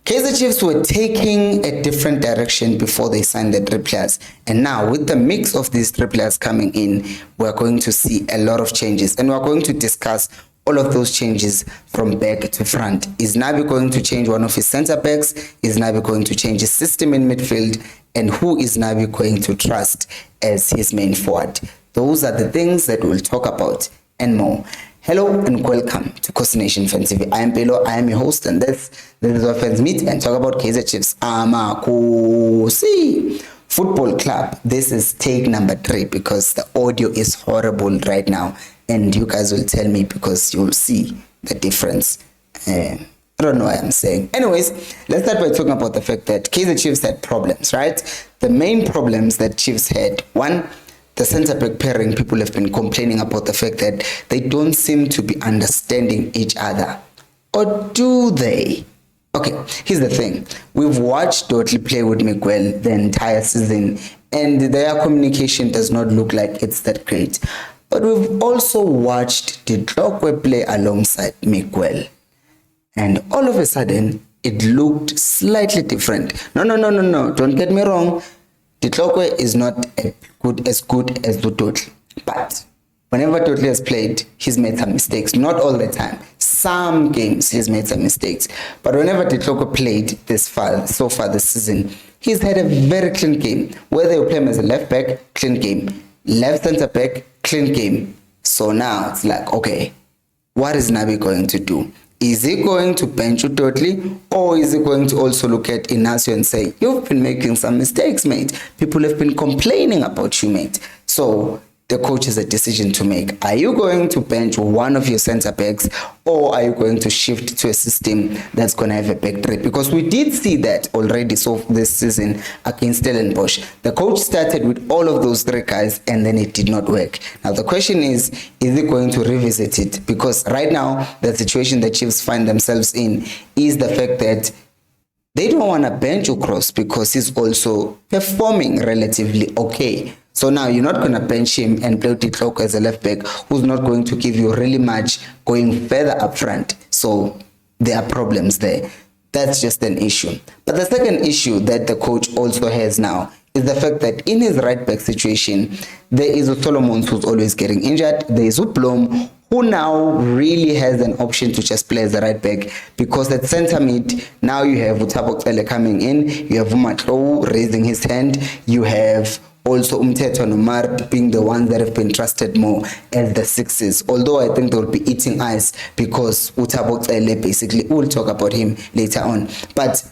Kaizer Chiefs were taking a different direction before they signed the three players. And now with the mix of these three players coming in, we're going to see a lot of changes. And we're going to discuss all of those changes from back to front. Is Nabi going to change one of his centre backs? Is Nabi going to change his system in midfield? And who is Nabi going to trust as his main forward? Those are the things that we'll talk about and more. Hello and welcome to Khosi Nation Fan TV. I am Pelo, I am your host, and this is where fans meet and talk about Kaizer Chiefs. Khosi Football Club. This is take number 3 because the audio is horrible right now, and you guys will tell me because you'll see the difference. I don't know what I'm saying. Anyways, let's start by talking about the fact that Kaizer Chiefs had problems, right? The main problems that Chiefs had, one, the centre-back pairing. People have been complaining about the fact that they don't seem to be understanding each other. Or do they? Okay, here's the thing. We've watched Dottley play with Miguel the entire season, and their communication does not look like it's that great. But we've also watched Ditlokwe play alongside Miguel, and all of a sudden, it looked slightly different. No, don't get me wrong. Ditlokwe is not as good as Dottley, but whenever Dottley has played, he's made some mistakes. Not all the time. Some games he's made some mistakes, but whenever Ditlokwe played so far this season, he's had a very clean game. Whether you play him as a left back, clean game. Left centre back, clean game. So now it's like, okay, what is Nabi going to do? Is he going to bench you totally, or is he going to also look at Inacio and say, you've been making some mistakes, mate. People have been complaining about you, mate. So the coach has a decision to make. Are you going to bench one of your centre backs, or are you going to shift to a system that's going to have a back three? Because we did see that already this season against Stellenbosch. The coach started with all of those 3 guys, and then it did not work. Now the question is he going to revisit it? Because right now the situation the Chiefs find themselves in is the fact that they don't want to bench Ukros because he's also performing relatively okay. So now you're not going to bench him and play Ditlokwe as a left back who's not going to give you really much going further up front. So there are problems there. That's just an issue. But the second issue that the coach also has now is the fact that in his right back situation, there is Solomons who's always getting injured. There is Uplom, who now really has an option to just play as a right back, because at centre mid, now you have Thabo Cele coming in, you have Matlo raising his hand, you have also Umthetho and Omar being the ones that have been trusted more as the 6s. Although I think they'll be eating ice because Thabo Cele, basically, we'll talk about him later on. But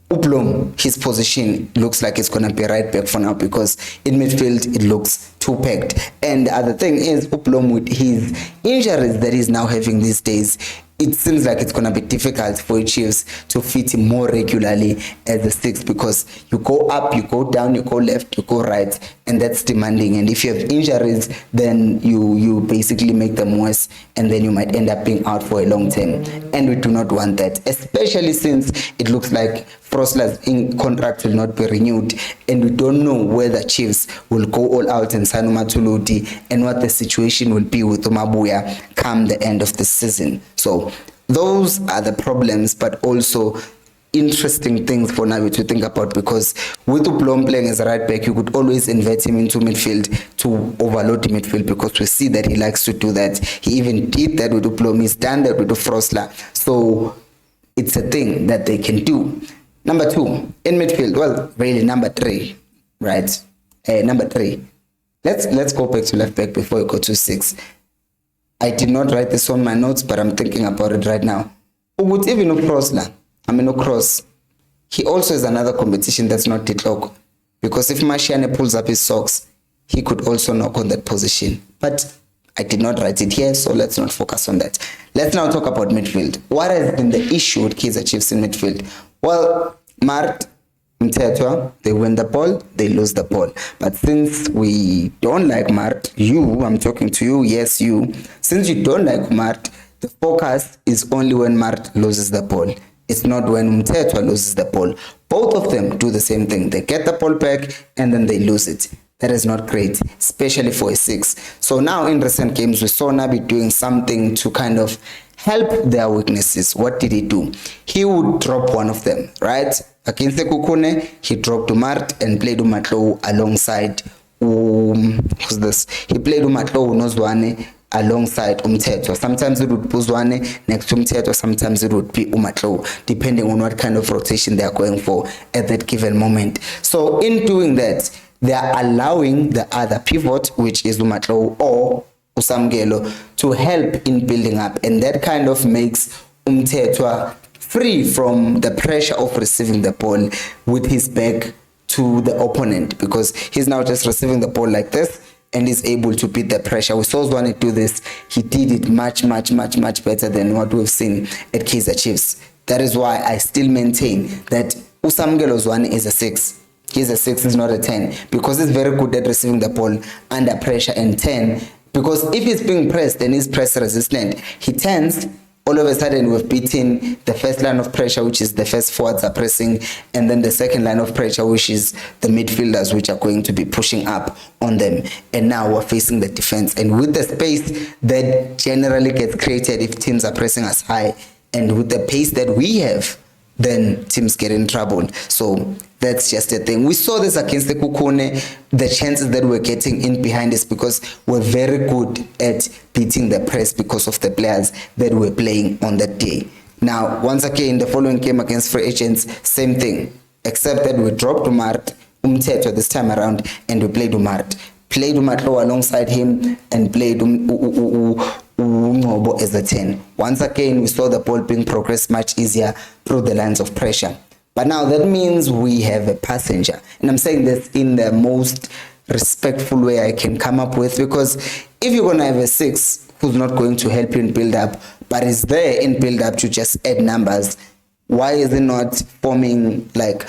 Uplom, his position looks like it's going to be right back for now, because in midfield it looks too packed. And the other thing is, Uplom, with his injuries that he's now having these days, it seems like it's going to be difficult for Chiefs to fit him more regularly as a 6, because you go up, you go down, you go left, you go right, and that's demanding. And if you have injuries, then you basically make them worse, and then you might end up being out for a long time. And we do not want that, especially since it looks like Frostler's contract will not be renewed, and we don't know whether Chiefs will go all out and sign Umatuludi, and what the situation will be with Umabuya come the end of the season. So those are the problems, but also interesting things for Nabi to think about, because with Uplom playing as a right back, you could always invert him into midfield to overload the midfield, because we see that he likes to do that. He even did that with Uplom. He's done that with Frostler. So it's a thing that they can do. Number 2, in midfield, well, really number 3, right? Number 3. Let's go back to left back before we go to 6. I did not write this on my notes, but I'm thinking about it right now. Even Ukros, he also has another competition that's not Ditlokwe, because if Mashiane pulls up his socks, he could also knock on that position. But I did not write it here, so let's not focus on that. Let's now talk about midfield. What has been the issue with Kaizer Chiefs in midfield? Well, Mart, Mthethwa, they win the ball, they lose the ball. But since we don't like Mart, I'm talking to you, yes, you. Since you don't like Mart, the focus is only when Mart loses the ball. It's not when Mthethwa loses the ball. Both of them do the same thing. They get the ball back and then they lose it. That is not great, especially for a 6. So now in recent games, we saw Nabi doing something to kind of help their weaknesses. What did he do? He would drop one of them, right? Against the Kukune, he dropped Umart and played Umatlo alongside who's this? He played Umatlo Nozwane alongside Umthetho. Sometimes it would be Zwane next to Umthetho, sometimes it would be Umatlo, depending on what kind of rotation they are going for at that given moment. So in doing that, they are allowing the other pivot, which is Umatlo or Usamgelo, to help in building up, and that kind of makes Umthetho free from the pressure of receiving the ball with his back to the opponent, because he's now just receiving the ball like this and is able to beat the pressure. We saw Zwane do this. He did it much better than what we've seen at Kaizer Chiefs. That is why I still maintain that Usamgelo Zwane is a 6. He's a 6, he's not a 10, because he's very good at receiving the ball under pressure. And 10, because if he's being pressed and he's press resistant, he tends, all of a sudden we've beaten the first line of pressure, which is the first forwards are pressing, and then the second line of pressure, which is the midfielders, which are going to be pushing up on them. And now we're facing the defense, and with the space that generally gets created if teams are pressing us high, and with the pace that we have, then teams get in trouble. So that's just a thing. We saw this against the Kukune. The chances that we're getting in behind is because we're very good at beating the press because of the players that we're playing on that day. Now, once again, the following game against Free Agents, same thing, except that we dropped Umthetho this time around, and we played played Umatlo alongside him, and played Ngobo as a 10. Once again, we saw the ball being progressed much easier through the lines of pressure. But now that means we have a passenger. And I'm saying this in the most respectful way I can come up with, because if you're going to have a 6 who's not going to help you in build up, but is there in build up to just add numbers, why is it not forming, like,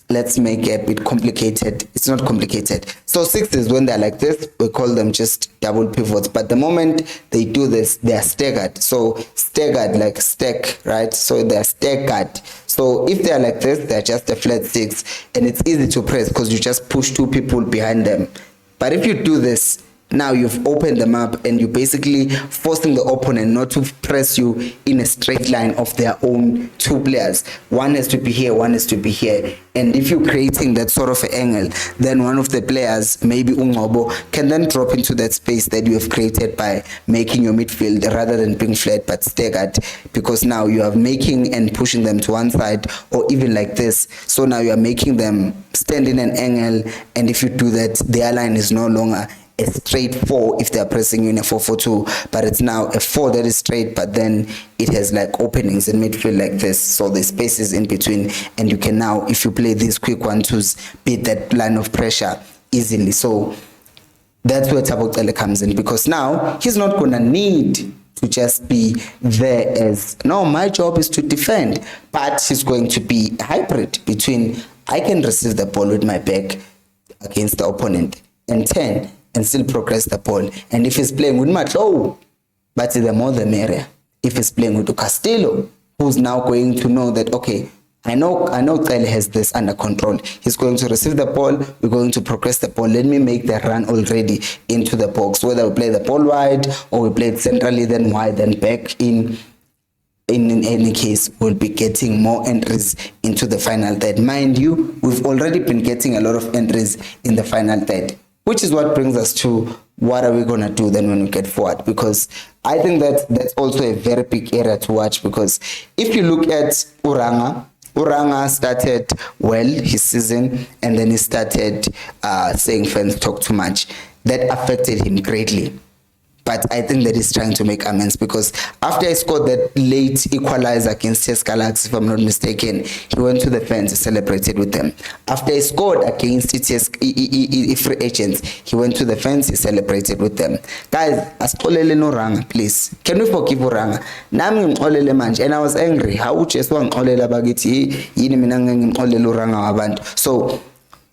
let's make it a bit complicated? It's not complicated. So 6s, when they're like this, we call them just double pivots. But the moment they do this, they are staggered. So staggered, like stack, right? So they're staggered. So if they're like this, they're just a flat 6, and it's easy to press because you just push 2 people behind them. But if you do this, now you've opened them up, and you're basically forcing the opponent not to press you in a straight line of their own 2 players. One has to be here, one has to be here. And if you're creating that sort of angle, then one of the players, maybe Ngobo, can then drop into that space that you have created by making your midfield, rather than being flat but staggered, because now you are making and pushing them to one side, or even like this. So now you are making them stand in an angle, and if you do that, their line is no longer a straight 4 if they are pressing you in a 4-4-2, but it's now a 4 that is straight, but then it has like openings in midfield like this, so the space is in between, and you can now, if you play these quick 1-2s, beat that line of pressure easily. So that's where Tabokele comes in, because now he's not gonna need to just be there as, no, my job is to defend, but he's going to be a hybrid between, I can receive the ball with my back against the opponent and 10 and still progress the ball. And if he's playing with Matlo, but the more the merrier. If he's playing with Castillo, who's now going to know that, okay, I know Kyle has this under control. He's going to receive the ball, we're going to progress the ball. Let me make the run already into the box. Whether we play the ball wide or we play it centrally, then wide, then back in any case, we'll be getting more entries into the final third. Mind you, we've already been getting a lot of entries in the final third, which is what brings us to what are we going to do then when we get forward, because I think that that's also a very big area to watch, because if you look at Uranga started well his season, and then he started saying fans talk too much. That affected him greatly. But I think that he's trying to make amends, because after he scored that late equalizer against TS Galaxy, if I'm not mistaken, he went to the fans and celebrated with them. After he scored against TS Free Agents, he went to the fans, he celebrated with them. Guys, asixolele no Ranga, please. Can we forgive Uranga? Nami ngixolele manje, and I was angry. How uJesu wangixolela bakithi yini mina ngixolele Uranga wabantu. So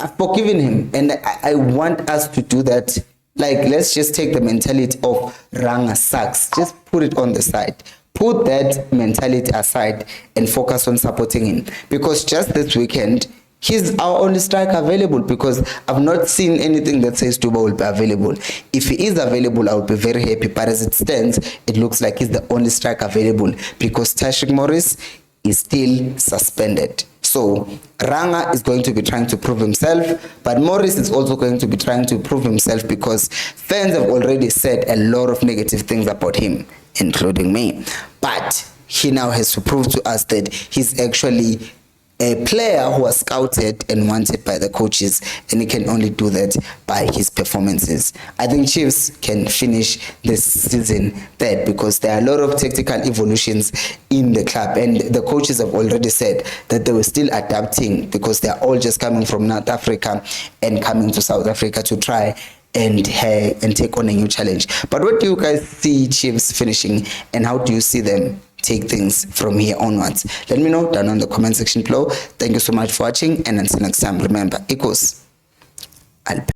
I've forgiven him, and I want us to do that. Like, let's just take the mentality of Ranga sucks. Just put it on the side. Put that mentality aside and focus on supporting him. Because just this weekend, He's our only striker available, because I've not seen anything that says Duba will be available. If he is available, I would be very happy. But as it stands, it looks like he's the only striker available, because Tashik Morris is still suspended. So Ranga is going to be trying to prove himself, but Morris is also going to be trying to prove himself, because fans have already said a lot of negative things about him, including me. But he now has to prove to us that he's actually a player who was scouted and wanted by the coaches, and he can only do that by his performances. I think Chiefs can finish this season third, because there are a lot of tactical evolutions in the club, and the coaches have already said that they were still adapting, because they are all just coming from North Africa and coming to South Africa to try and take on a new challenge. But what do you guys see Chiefs finishing, and how do you see them take things from here onwards? Let me know down on the comment section below. Thank you so much for watching, and until next time, remember, equals